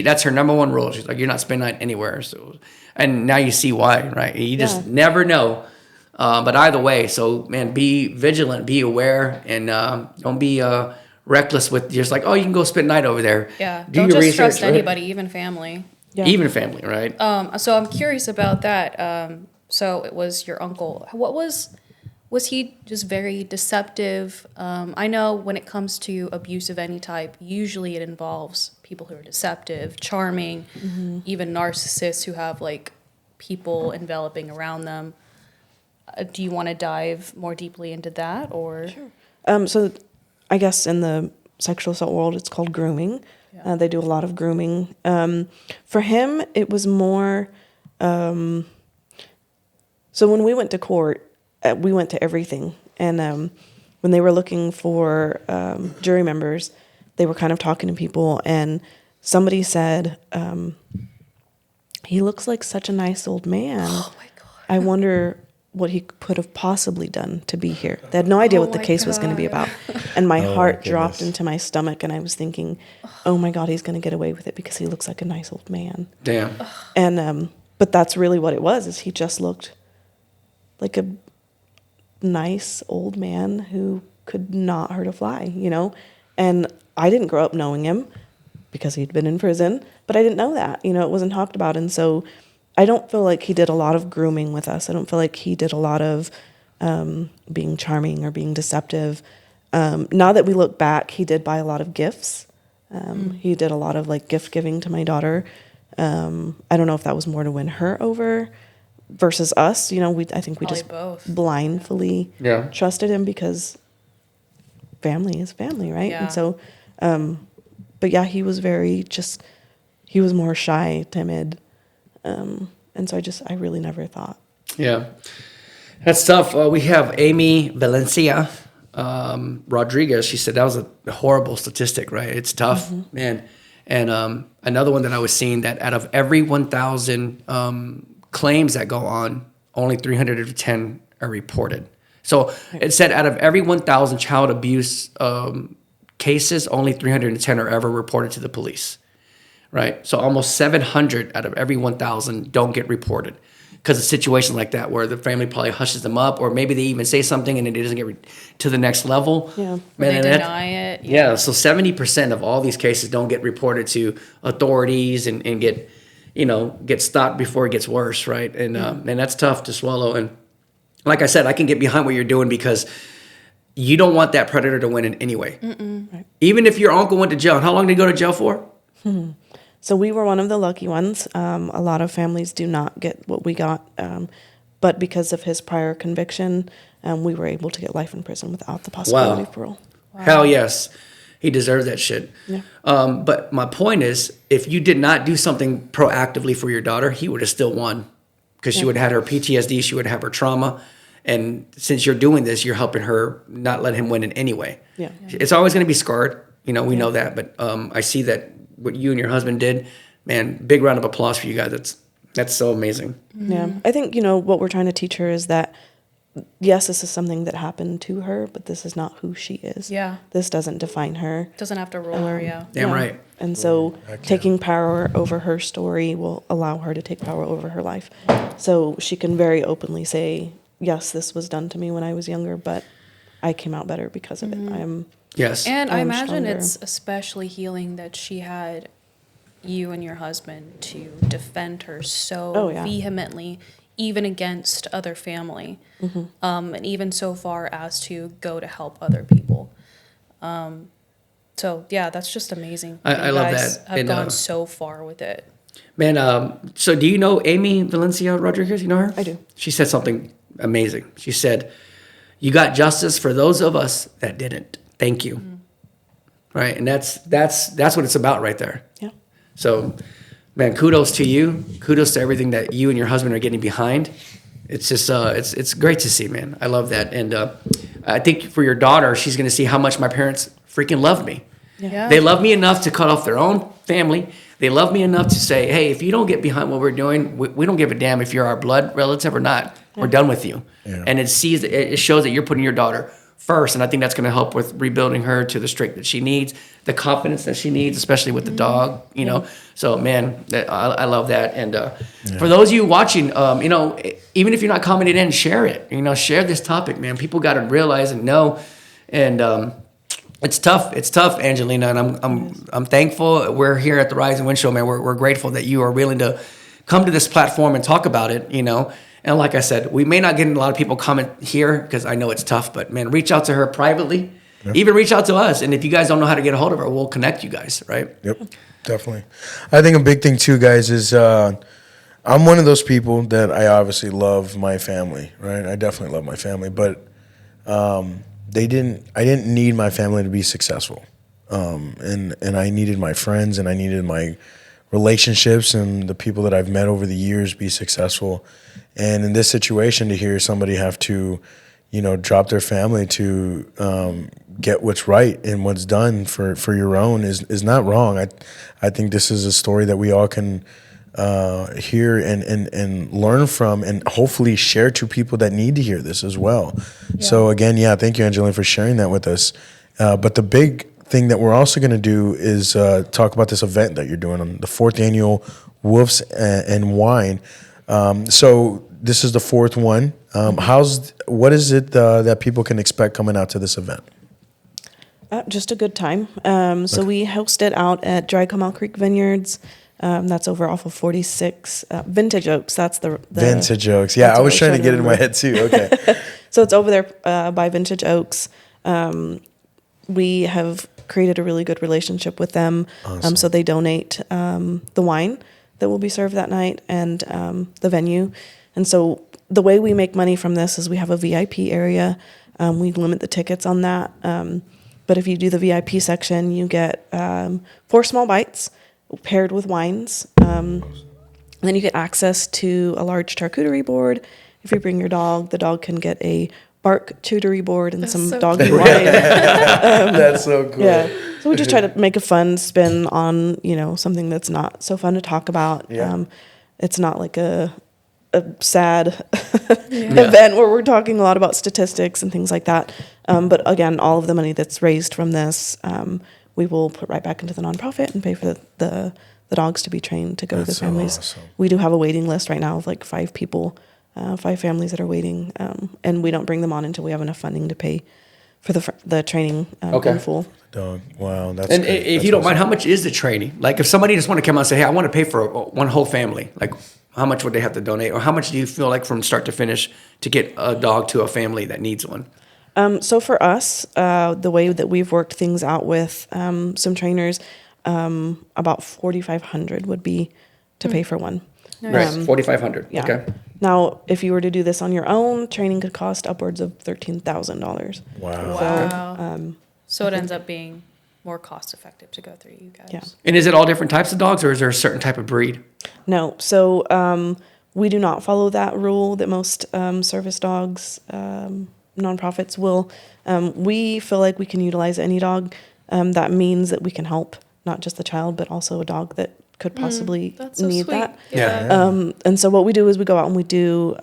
that's her number one rule. She's like, you're not spending night anywhere. So, and now you see why, right? You just never know. But either way, so man, be vigilant, be aware, and don't be reckless with just like, oh, you can go spend night over there. Yeah. Do Don't your just research, trust right? anybody, even family. Yeah. Even family, right? So I'm curious about that. So it was your uncle. Was he just very deceptive? I know when it comes to abuse of any type, usually it involves people who are deceptive, charming, even narcissists who have like people enveloping around them. Do you want to dive more deeply into that, or? Sure. So I guess in the sexual assault world, it's called grooming. Yeah. They do a lot of grooming. For him, it was more. So when we went to court, we went to everything. And when they were looking for jury members, they were kind of talking to people. And somebody said, he looks like such a nice old man. Oh my God. I wonder what he could have possibly done to be here. They had no idea what the my case was going to be God. about. And my heart goodness. dropped into my stomach, and I was thinking, oh my God, he's going to get away with it because he looks like a nice old man. Damn. And but that's really what it was, is he just looked like a nice old man who could not hurt a fly, you know? And I didn't grow up knowing him because he'd been in prison, but I didn't know that, you know, it wasn't talked about. And so I don't feel like he did a lot of grooming with us. I don't feel like he did a lot of being charming or being deceptive. Now that we look back, he did buy a lot of gifts. He did a lot of like gift giving to my daughter. I don't know if that was more to win her over versus us. You know, I think we Probably just both. blindly Yeah. trusted him because family is family, right? Yeah. And so, but yeah, he was he was more shy, timid. And so I really never thought. Yeah. That's tough. We have Amy Valencia Rodriguez. She said that was a horrible statistic, right? It's tough, man. And another one that I was seeing, that out of every 1,000 claims that go on, only 310 are reported. So it said out of every 1,000 child abuse cases, only 310 are ever reported to the police, right? So almost 700 out of every 1,000 don't get reported because of situations like that where the family probably hushes them up, or maybe they even say something and it doesn't get to the next level. Yeah. Or Man, they and that- deny it. Yeah, so 70% of all these cases don't get reported to authorities and get stopped before it gets worse, right? And that's tough to swallow. And like I said, I can get behind what you're doing because you don't want that predator to win in any way. Right. Even if your uncle went to jail. How long did he go to jail for? So we were one of the lucky ones. A lot of families do not get what we got. But because of his prior conviction, we were able to get life in prison without the possibility of parole. Hell yes. He deserved that shit. Yeah. But my point is, if you did not do something proactively for your daughter, he would have still won. Because she would have had her PTSD, she would have her trauma. And since you're doing this, you're helping her not let him win in any way. Yeah. It's always going to be scarred. We know that. But I see that what you and your husband did, man, big round of applause for you guys. That's so amazing. Yeah. I think, what we're trying to teach her is that, yes, this is something that happened to her, but this is not who she is. Yeah. This doesn't define her. Doesn't have to rule her, yeah. Damn right. And so taking power over her story will allow her to take power over her life. So she can very openly say, yes, this was done to me when I was younger, but I came out better because of it. Yes. And I I'm imagine stronger. it's especially healing that she had you and your husband to defend her so vehemently, even against other family, and even so far as to go to help other people. So yeah, that's just amazing. I You love guys that. Have And, gone so far with it. Man, so do you know Amy Valencia Rodriguez? You know her? I do. She said something amazing. She said, "You got justice for those of us that didn't. Thank you." Right, and that's what it's about right there. Yeah. So, man, kudos to you. Kudos to everything that you and your husband are getting behind. It's just it's great to see, man. I love that, and I think for your daughter, she's going to see how much my parents freaking loved me. Yeah. They love me enough to cut off their own family. They love me enough to say, "Hey, if you don't get behind what we're doing, we don't give a damn if you're our blood relative or not. We're done with you." Yeah. And it shows that you're putting your daughter first, and I think that's going to help with rebuilding her to the strength that she needs, the confidence that she needs, especially with the dog. You know, so man, I love that. And for those of you watching, you know, even if you're not commenting in, share it. You know, share this topic, man. People got to realize and know, and it's tough. It's tough, Angelina, and I'm thankful. We're here at the Rise and Win Show, man. We're grateful that you are willing to come to this platform and talk about it. You know. And like I said, we may not get a lot of people comment here because I know it's tough, but man, reach out to her privately. Yep. Even reach out to us. And if you guys don't know how to get a hold of her, we'll connect you guys, right? Yep, definitely. I think a big thing too, guys, is I'm one of those people that I obviously love my family, right? I definitely love my family, but I didn't need my family to be successful. And I needed my friends and I needed my relationships and the people that I've met over the years be successful. And in this situation, to hear somebody have to, you know, drop their family to get what's right and what's done for your own is not wrong. I think this is a story that we all can hear and learn from, and hopefully share to people that need to hear this as well. Yeah. So again, thank you, Angelina, for sharing that with us. But the big thing that we're also going to do is talk about this event that you're doing on the 4th Annual Woofs and Wine. So this is the 4th one. What is it that people can expect coming out to this event? Just a good time. So we host it out at Dry Comal Creek Vineyards. That's over off of 46 Vintage Oaks. That's the Vintage Oaks. Yeah, I was trying to get it in my head too. Okay. So it's over there by Vintage Oaks. We have created a really good relationship with them. Awesome. So they donate the wine that will be served that night and the venue. And so the way we make money from this is we have a VIP area. We limit the tickets on that. But if you do the VIP section, you get 4 small bites paired with wines. And then you get access to a large charcuterie board. If you bring your dog, the dog can get a bark charcuterie board and some doggy wine. That's so cool. Yeah. So we just try to make a fun spin on, you know, something that's not so fun to talk about. Yeah. It's not like a sad event where we're talking a lot about statistics and things like that. But again, all of the money that's raised from this, we will put right back into the nonprofit and pay for the dogs to be trained to go to the families. Awesome. We do have a waiting list right now of like 5 people, 5 families that are waiting, and we don't bring them on until we have enough funding to pay for the training in full. Dog. Wow, that's and great. if That's you don't awesome. mind, how much is the training? Like, if somebody just want to come out and say, "Hey, I want to pay for one whole family," like, how much would they have to donate, or how much do you feel like from start to finish to get a dog to a family that needs one? So for us, the way that we've worked things out with some trainers, about $4,500 would be to pay for one. Right, $4,500. Yeah. Okay. Now, if you were to do this on your own, training could cost upwards of $13,000. Wow. Wow. So it ends up being more cost effective to go through you guys. Yeah. And is it all different types of dogs, or is there a certain type of breed? No, so we do not follow that rule that most service dogs, nonprofits will. We feel like we can utilize any dog. That means that we can help not just the child, but also a dog that could possibly That's so need sweet. that. Yeah. And so what we do is we go out and we do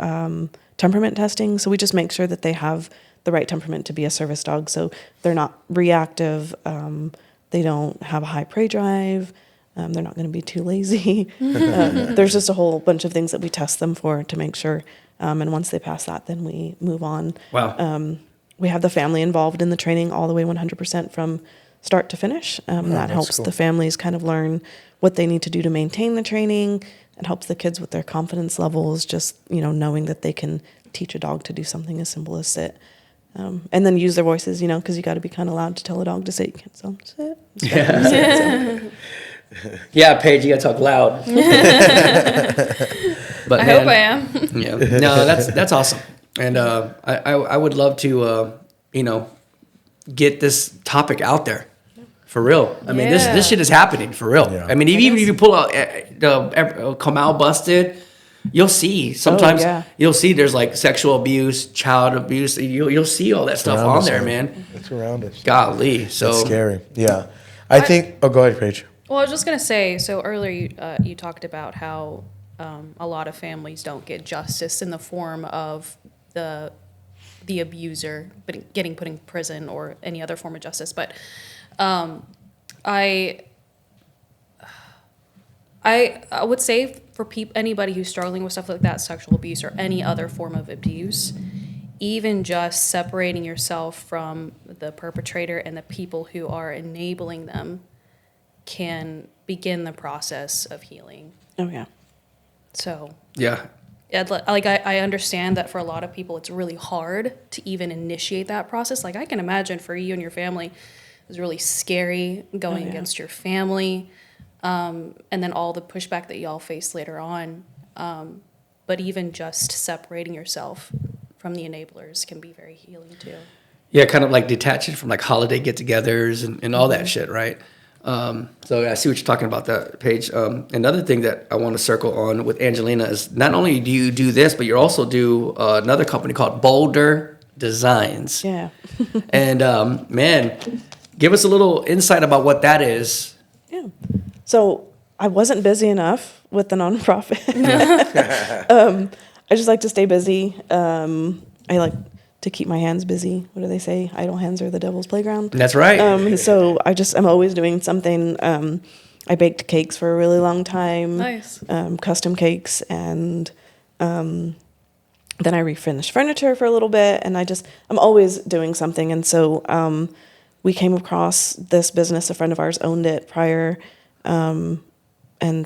temperament testing. So we just make sure that they have the right temperament to be a service dog. So they're not reactive. They don't have a high prey drive. They're not going to be too lazy. There's just a whole bunch of things that we test them for to make sure. And once they pass that, then we move on. Wow. We have the family involved in the training all the way 100% from start to finish. That helps cool. the families kind of learn what they need to do to maintain the training. It helps the kids with their confidence levels, just, you know, knowing that they can teach a dog to do something as simple as sit. And then use their voices, you know, because you got to be kind of loud to tell a dog to sit. You can't tell them to sit. Yeah. Sit. Yeah, Paige, you got to talk loud. But I hope I am. Yeah. No, that's awesome. And I would love to, get this topic out there. For real. I mean, this shit is happening for real. Yeah. I mean, even if you pull out the Comal Busted, you'll see sometimes you'll see there's like sexual abuse, child abuse. You'll see all that stuff on there, man. It's around us. Golly, so it's scary. Yeah, I think. Oh, go ahead, Paige. Well, I was just gonna say. So earlier, you talked about how a lot of families don't get justice in the form of the abuser, but getting put in prison or any other form of justice, but. I would say for anybody who's struggling with stuff like that, sexual abuse or any other form of abuse, even just separating yourself from the perpetrator and the people who are enabling them can begin the process of healing. Oh, yeah. So. Yeah. Like I understand that for a lot of people, it's really hard to even initiate that process. Like I can imagine for you and your family, it was really scary going against your family, and then all the pushback that y'all face later on. But even just separating yourself from the enablers can be very healing too. Yeah, kind of like detaching from like holiday get-togethers and all that shit, right? So I see what you're talking about, that Paige. Another thing that I want to circle on with Angelina is not only do you do this, but you also do another company called Boulder Designs. Yeah. And man, give us a little insight about what that is. Yeah. So I wasn't busy enough with the nonprofit. I just like to stay busy. I like to keep my hands busy. What do they say? Idle hands are the devil's playground. That's right. So I'm always doing something. I baked cakes for a really long time. Nice. Custom cakes, and then I refinished furniture for a little bit, and I'm always doing something. And so we came across this business. A friend of ours owned it prior, and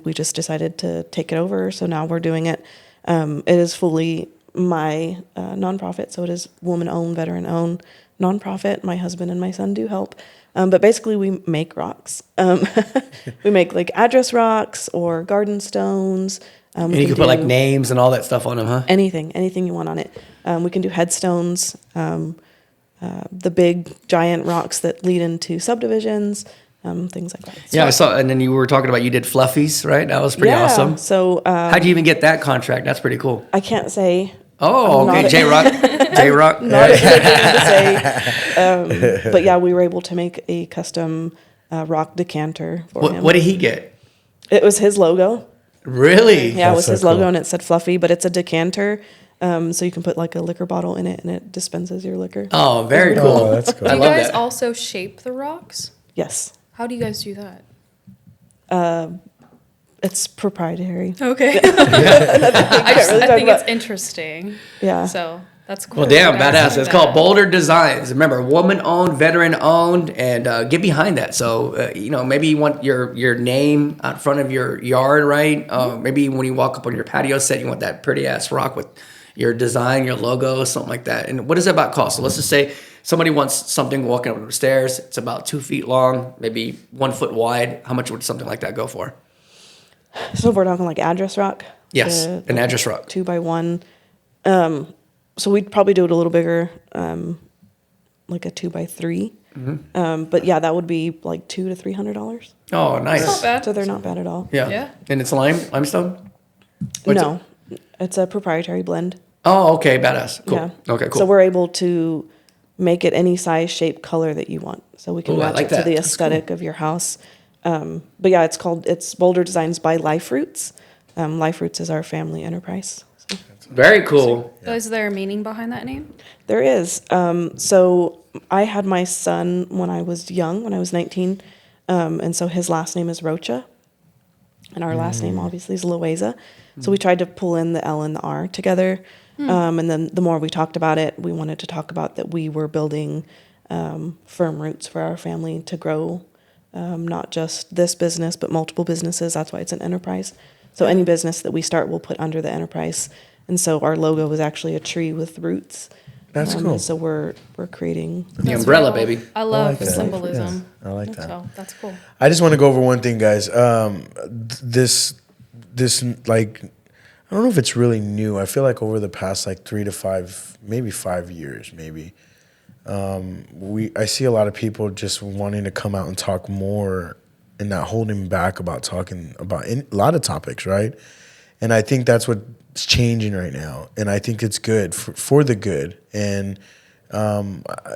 we just decided to take it over. So now we're doing it. It is fully my nonprofit, so it is woman-owned, veteran-owned nonprofit. My husband and my son do help, but basically we make rocks. We make like address rocks or garden stones. And you can put like names and all that stuff on them, huh? Anything you want on it. We can do headstones, the big giant rocks that lead into subdivisions, things like that. So, yeah, I saw, and then you were talking about you did fluffies, right? That was pretty awesome. So how'd you even get that contract? That's pretty cool. I can't say. Oh, okay, J-Rock. J-Rock. Not at liberty to say. But yeah, we were able to make a custom rock decanter for him. What did he get? It was his logo. Really? Yeah, it was his logo, cool. and it said Fluffy, but it's a decanter. So you can put like a liquor bottle in it, and it dispenses your liquor. Oh, very cool. Oh, that's cool. Do you love guys that. also shape the rocks? Yes. How do you guys do that? It's proprietary. Okay. I I think it's interesting. Yeah. So that's cool. Well, damn, You guys badass. do It's that. called Boulder Designs. Remember, woman-owned, veteran-owned, and get behind that. So, maybe you want your name out front of your yard, right? Maybe when you walk up on your patio set, you want that pretty-ass rock with your design, your logo, something like that. And what does that about cost? So let's just say somebody wants something walking up the stairs. It's about 2 feet long, maybe 1 foot wide. How much would something like that go for? So we're talking like address rock. Yes, an address rock. 2x1. So we'd probably do it a little bigger, like a 2x3. Mm-hmm. But yeah, that would be like $200 to $300. Oh, nice. Not bad. So they're not bad at all. Yeah. Yeah. And it's limestone? What's No, it's a proprietary blend. Oh, okay, badass. Cool. Yeah. Okay, cool. So we're able to make it any size, shape, color that you want. So we can Ooh, I match like it to that. the That's aesthetic of your house. But yeah, it's Boulder Designs by Life Roots. Life Roots is our family enterprise. So Very cool. So is there a meaning behind that name? there is. So I had my son when I was young, when I was 19. And so his last name is Rocha. And our last name obviously is Loeza. So we tried to pull in the L and the R together. And then the more we talked about it, we wanted to talk about that we were building firm roots for our family to grow, not just this business, but multiple businesses. That's why it's an enterprise. So any business that we start, we'll put under the enterprise. And so our logo was actually a tree with roots. That's cool. So we're creating. The That's umbrella, very cool. baby. I love like the that. symbolism. Yeah, I like that. So that's cool. I just want to go over one thing, guys. This like, I don't know if it's really new. I feel like over the past like 3 to 5, maybe 5 years, I see a lot of people just wanting to come out and talk more and not holding back about talking about a lot of topics, right? And I think that's what's changing right now. And I think it's good for the good. And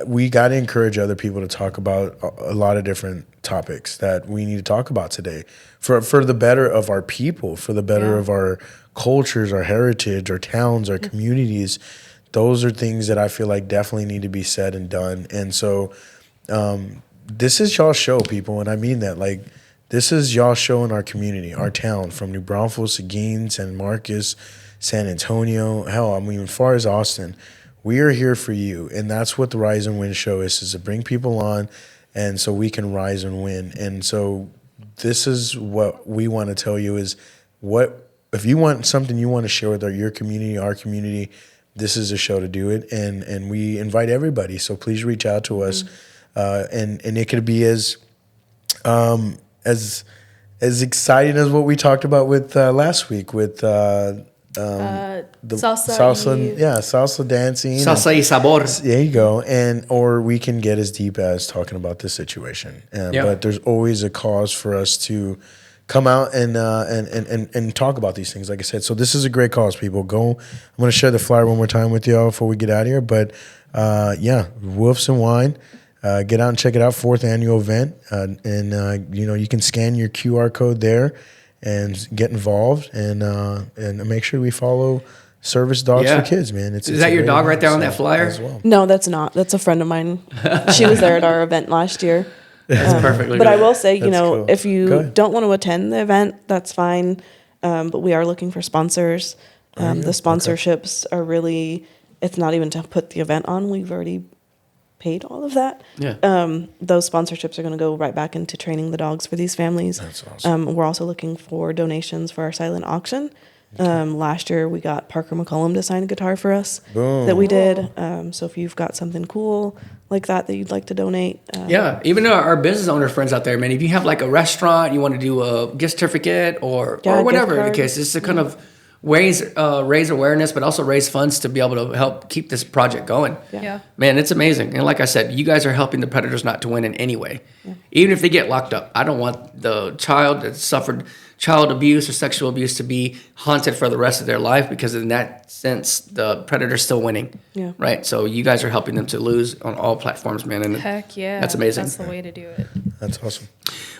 we got to encourage other people to talk about a lot of different topics that we need to talk about today for the better of our people, for the better of our cultures, our heritage, our towns, our communities. Those are things that I feel like definitely need to be said and done. And so this is y'all's show, people. And I mean that. Like, this is y'all's show in our community, our town, from New Braunfels to Gaines, San Marcos, San Antonio. Hell, I mean, as far as Austin, we are here for you. And that's what the Rise and Win show is to bring people on and so we can rise and win. And so this is what we want to tell you is if you want something you want to share with your community, our community, this is a show to do it, and we invite everybody. So please reach out to us, and it could be as exciting as what we talked about with last week with the salsa dancing, Salsa y sabor. There you go, or we can get as deep as talking about this situation. But there's always a cause for us to come out and talk about these things, like I said. So this is a great cause, people. Go. I'm going to share the flyer one more time with y'all before we get out of here. But Woofs and Wine. Get out and check it out. 4th annual event, you can scan your QR code there and get involved and make sure we follow Service Dogs for Kids, man. Is that your dog right there on that flyer? As well. No, that's not. That's a friend of mine. She was there at our event last year. That's perfectly But good. I will say, Cool. if you don't want to attend the event, that's fine. But we are looking for sponsors. The sponsorships are really, it's not even to put the event on. We've already paid all of that. Yeah. Those sponsorships are going to go right back into training the dogs for these families. That's awesome. We're also looking for donations for our silent auction. Last year we got Parker McCollum to sign a guitar for us. Boom. That we did. So if you've got something cool like that you'd like to donate. Even our business owner friends out there, man, if you have like a restaurant, you want to do a gift certificate or whatever the case, it's to kind of raise awareness, but also raise funds to be able to help keep this project going. Yeah. Man, it's amazing. And like I said, you guys are helping the predators not to win in any way. Even if they get locked up. I don't want the child that suffered child abuse or sexual abuse to be haunted for the rest of their life, because in that sense, the predator's still winning. Yeah. Right? So you guys are helping them to lose on all platforms, man. And Heck yeah. that's amazing. That's the way to do it. That's awesome.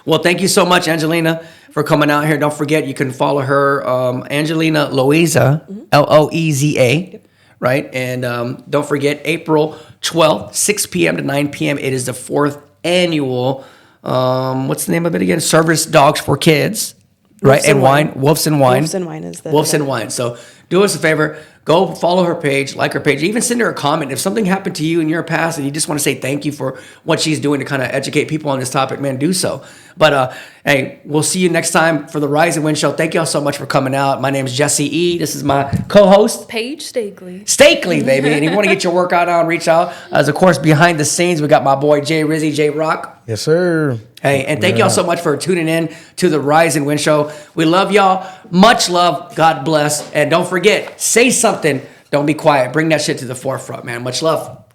Well, thank you so much, Angelina, for coming out here. Don't forget, you can follow her, Angelina Loeza, Loeza, right? And don't forget, April 12th, 6 p.m. to 9 p.m., it is the 4th annual, what's the name of it again? Service Dogs for Kids, right? Woofs and Wine. Woofs and Wine. Woofs and Wine is the Woofs and Wine. So do us a favor. Go follow her page, like her page, even send her a comment. If something happened to you in your past and you just want to say thank you for what she's doing to kind of educate people on this topic, man, do so. But hey, we'll see you next time for the Rise and Win Show. Thank y'all so much for coming out. My name is Jesse E. This is my co-host, Paige Steakley. Steakley, baby. And if you want to get your workout on, reach out. As of course, behind the scenes, we got my boy Jay Rizzy, J Rock. Yes, sir. Hey, and thank y'all so much for tuning in to the Rise and Win Show. We love y'all. Much love. God bless. And don't forget, say something. Don't be quiet. Bring that shit to the forefront, man. Much love.